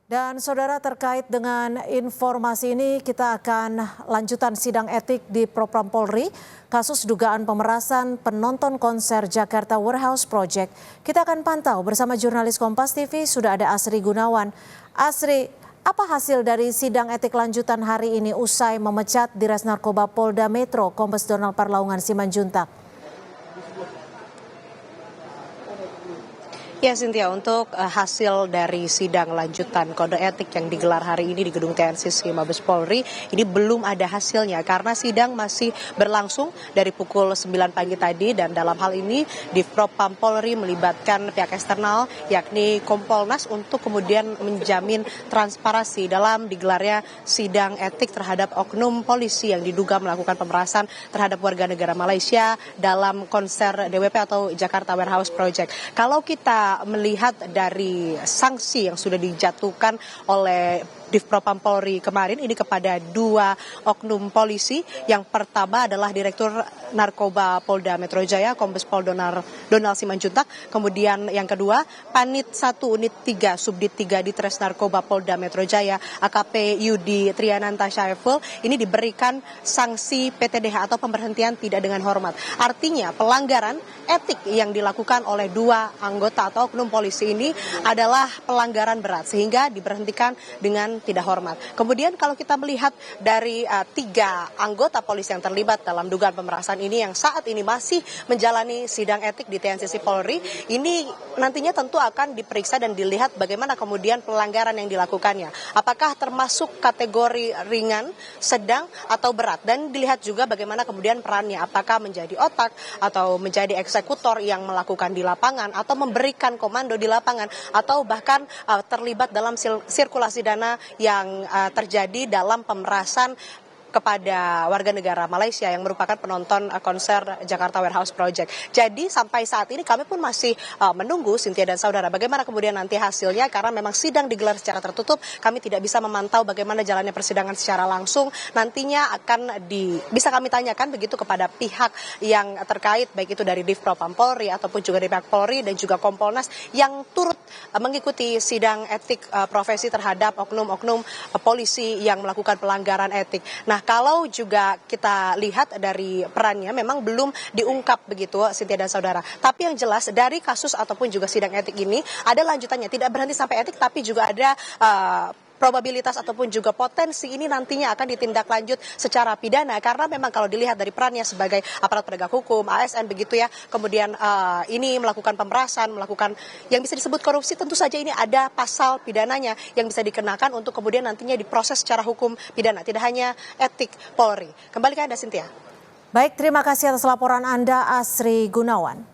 Dan saudara, terkait dengan informasi ini kita akan lanjutan sidang etik di Propam Polri kasus dugaan pemerasan penonton konser Jakarta Warehouse Project. Kita akan pantau bersama jurnalis Kompas TV, sudah ada Asri Gunawan. Asri, apa hasil dari sidang etik lanjutan hari ini usai memecat Dires Narkoba Polda Metro Kombes Donald Parlaungan Simanjuntak? Ya, Cynthia, untuk hasil dari sidang lanjutan kode etik yang digelar hari ini di Gedung TNCC Mabes Polri, ini belum ada hasilnya karena sidang masih berlangsung dari pukul 9 pagi tadi, dan dalam hal ini Divpropam Polri melibatkan pihak eksternal yakni Kompolnas untuk kemudian menjamin transparansi dalam digelarnya sidang etik terhadap oknum polisi yang diduga melakukan pemerasan terhadap warga negara Malaysia dalam konser DWP atau Jakarta Warehouse Project. Kalau kita melihat dari sanksi yang sudah dijatuhkan oleh Divpropam Polri kemarin ini kepada dua oknum polisi. Yang pertama adalah Direktur Narkoba Polda Metro Jaya Kombes Pol Donald Simanjuntak. Kemudian yang kedua Panit 1 Unit 3 Subdit 3 Ditres Narkoba Polda Metro Jaya AKP Yudi Triananta Syaiful ini diberikan sanksi PTDH atau pemberhentian tidak dengan hormat. Artinya pelanggaran etik yang dilakukan oleh dua anggota atau oknum polisi ini adalah pelanggaran berat sehingga diberhentikan dengan tidak hormat. Kemudian kalau kita melihat dari tiga anggota polisi yang terlibat dalam dugaan pemerasan ini yang saat ini masih menjalani sidang etik di TNCC Polri, ini nantinya tentu akan diperiksa dan dilihat bagaimana kemudian pelanggaran yang dilakukannya. Apakah termasuk kategori ringan, sedang, atau berat. Dan dilihat juga bagaimana kemudian perannya. Apakah menjadi otak atau menjadi eksekutor yang melakukan di lapangan atau memberikan komando di lapangan atau bahkan terlibat dalam sirkulasi dana yang terjadi dalam pemerasan kepada warga negara Malaysia yang merupakan penonton konser Jakarta Warehouse Project. Jadi sampai saat ini kami pun masih menunggu, Cynthia dan saudara, bagaimana kemudian nanti hasilnya, karena memang sidang digelar secara tertutup, kami tidak bisa memantau bagaimana jalannya persidangan secara langsung. Nantinya akan bisa kami tanyakan begitu kepada pihak yang terkait, baik itu dari Divpropam Polri ataupun juga dari pihak Polri dan juga Kompolnas yang turut mengikuti sidang etik profesi terhadap oknum-oknum polisi yang melakukan pelanggaran etik. Nah, kalau juga kita lihat dari perannya memang belum diungkap begitu, Cynthia dan saudara. Tapi yang jelas dari kasus ataupun juga sidang etik ini ada lanjutannya, tidak berhenti sampai etik tapi juga ada probabilitas ataupun juga potensi ini nantinya akan ditindaklanjut secara pidana, karena memang kalau dilihat dari perannya sebagai aparat penegak hukum, ASN begitu ya, kemudian ini melakukan pemerasan, melakukan yang bisa disebut korupsi, tentu saja ini ada pasal pidananya yang bisa dikenakan untuk kemudian nantinya diproses secara hukum pidana, tidak hanya etik Polri. Kembali ke Anda, Cynthia. Baik, terima kasih atas laporan Anda, Asri Gunawan.